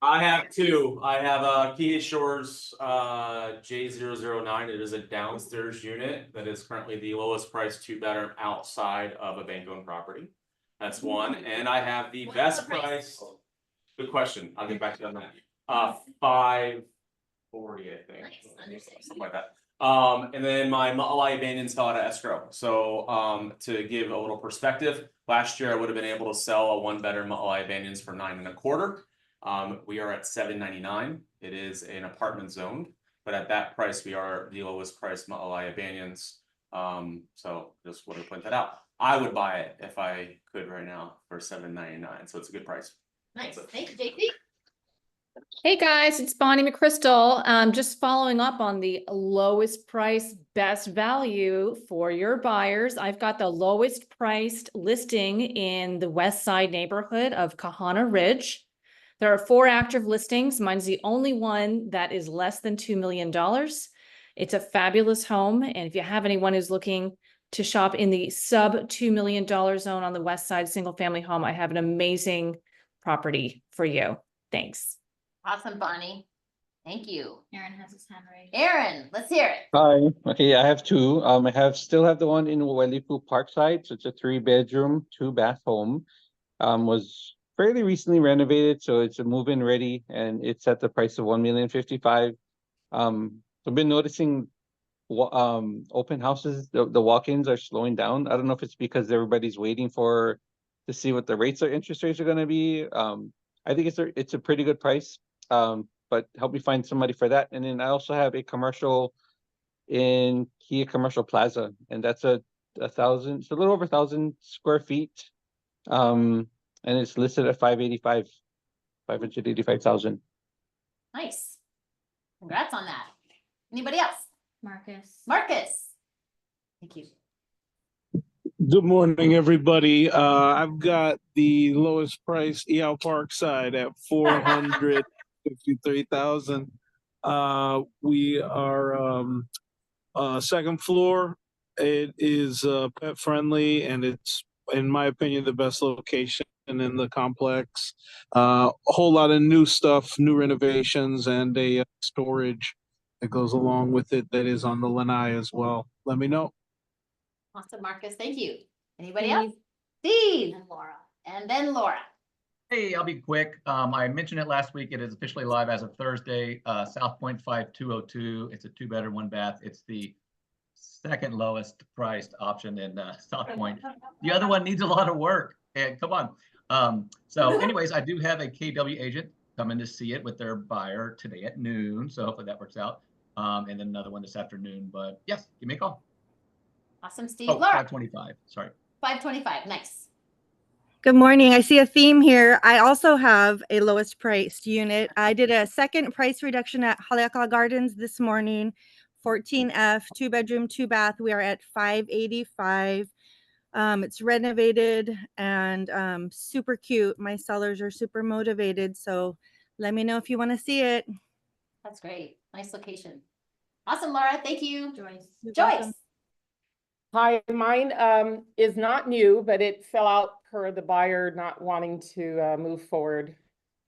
I have 2. I have Key Shores J009. It is a downstairs unit that is currently the lowest price 2-bedroom outside of a bank-owned property. That's one. And I have the best price. Good question. I'll get back to you on that. 540, I think. Something like that. And then my Ma'alai abandons fell out of escrow. So to give a little perspective, last year I would have been able to sell a 1-bedroom Ma'alai abandons for $9.25. We are at $799. It is an apartment zoned, but at that price we are the lowest price Ma'alai abandons. So just want to point that out. I would buy it if I could right now for $799. So it's a good price. Nice. Thank you, JC. Hey guys, it's Bonnie McChrystal. Just following up on the lowest price, best value for your buyers. I've got the lowest priced listing in the West Side neighborhood of Kahana Ridge. There are 4 active listings. Mine's the only one that is less than $2 million. It's a fabulous home. And if you have anyone who's looking to shop in the sub $2 million zone on the West Side single family home, I have an amazing property for you. Thanks. Awesome, Bonnie. Thank you. Aaron has his hand raised. Aaron, let's hear it. Hi. Okay, I have 2. I still have the one in Wailuku Parkside. So it's a 3-bedroom, 2-bath home. Was fairly recently renovated, so it's a move-in ready, and it's at the price of $1,055,000. I've been noticing open houses, the walk-ins are slowing down. I don't know if it's because everybody's waiting to see what the interest rates are going to be. I think it's a pretty good price. But help me find somebody for that. And then I also have a commercial in Kia Commercial Plaza, and that's it's a little over 1,000 square feet. And it's listed at 585,000. Nice. Congrats on that. Anybody else? Marcus. Thank you. Good morning, everybody. I've got the lowest price EL Parkside at $453,000. We are 2nd floor. It is pet friendly, and it's, in my opinion, the best location in the complex. A whole lot of new stuff, new renovations, and a storage that goes along with it that is on the lanai as well. Let me know. Awesome, Marcus. Thank you. Anybody else? Steve. And Laura. And then Laura. Hey, I'll be quick. I mentioned it last week. It is officially live as of Thursday. South Point 5202. It's a 2-bedroom, 1-bath. It's the second lowest priced option in South Point. The other one needs a lot of work. And come on. So anyways, I do have a KW agent coming to see it with their buyer today at noon. So hopefully that works out. And then another one this afternoon. But yes, give me a call. Awesome, Steve. Oh, Laura. 525. Sorry. 525. Nice. Good morning. I see a theme here. I also have a lowest priced unit. I did a second price reduction at Haleakala Gardens this morning. 14F, 2-bedroom, 2-bath. We are at $585. It's renovated and super cute. My sellers are super motivated. So let me know if you want to see it. That's great. Nice location. Awesome, Laura. Thank you. Joyce. Joyce. Hi, mine is not new, but it fell out per the buyer not wanting to move forward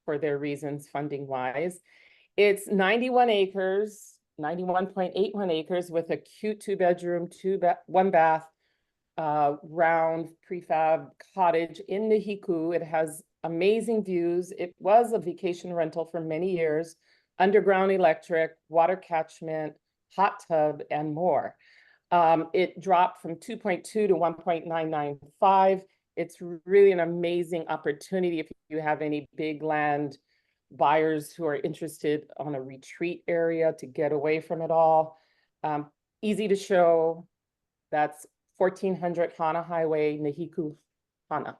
for their reasons funding wise. It's 91 acres, 91.81 acres with a cute 2-bedroom, 1-bath, round prefab cottage in the Hiku. It has amazing views. It was a vacation rental for many years, underground electric, water catchment, hot tub, and more. It dropped from 2.2 to 1.995. It's really an amazing opportunity if you have any big land buyers who are interested on a retreat area to get away from it all. Easy to show. That's 1400 Hana Highway, Nahiku, Hana.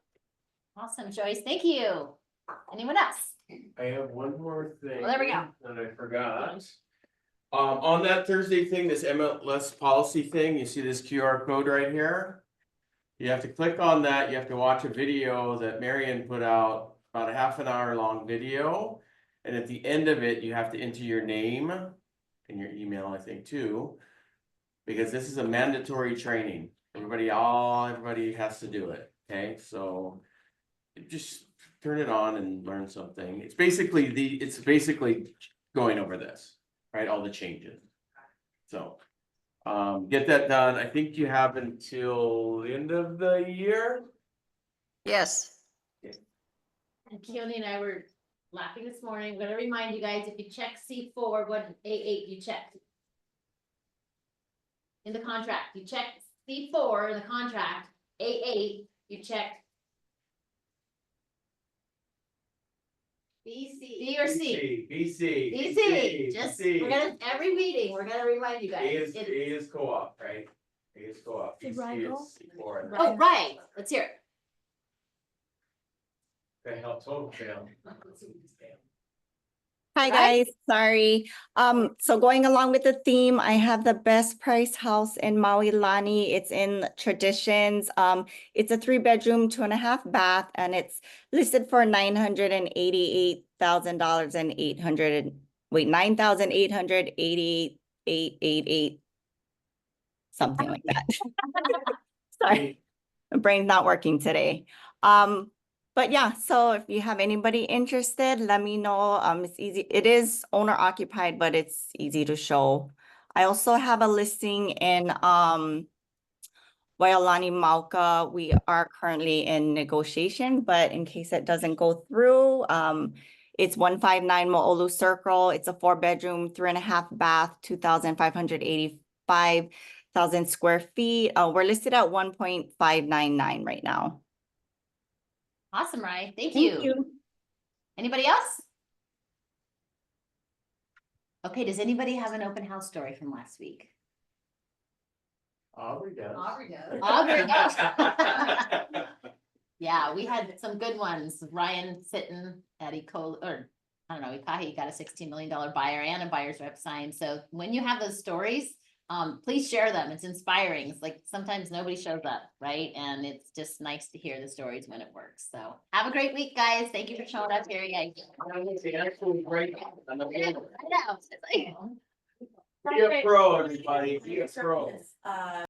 Awesome, Joyce. Thank you. Anyone else? I have one more thing. Well, there we go. That I forgot. On that Thursday thing, this MLS policy thing, you see this QR code right here? You have to click on that. You have to watch a video that Marion put out, about a half-an-hour long video. And at the end of it, you have to enter your name and your email, I think, too. Because this is a mandatory training. Everybody has to do it. Okay, so just turn it on and learn something. It's basically going over this, right? All the changes. So get that done. I think you have until the end of the year. Yes. And Keone and I were laughing this morning. I'm gonna remind you guys, if you check C4, what A8 you checked. In the contract, you checked C4 in the contract, A8, you checked. B or C? BC. Just, we're gonna, every meeting, we're gonna remind you guys. A is co-op, right? A is co-op. Did BC Ryan go? is C4. Oh, right, let's hear it. That helped total fail. Hi guys, sorry. So going along with the theme, I have the best price house in Maui Lani. It's in Traditions. It's a 3-bedroom, 2.5-bath, and it's listed for $988,000 and $9,888 something like that. Sorry, my brain's not working today. But yeah, so if you have anybody interested, let me know. It's easy. It is owner occupied, but it's easy to show. I also have a listing in Waialani Mauka. We are currently in negotiation, but in case it doesn't go through, it's 159 Mo'olu Circle. It's a 4-bedroom, 3.5-bath, 2,585,000 square feet. We're listed at 1.599 right now. Awesome, Ryan. Thank you. Anybody else? Okay, does anybody have an open house story from last week? Aubrey does. Aubrey does. Yeah, we had some good ones. Ryan sitting at Ikahi got a $16 million buyer and a buyer's rep sign. So when you have those stories, please share them. It's inspiring. It's like sometimes nobody shows up, right? And it's just nice to hear the stories when it works. So have a great week, guys. Thank you for showing up here. Yeah. I know. It's like, Be a pro, everybody. Be a pro.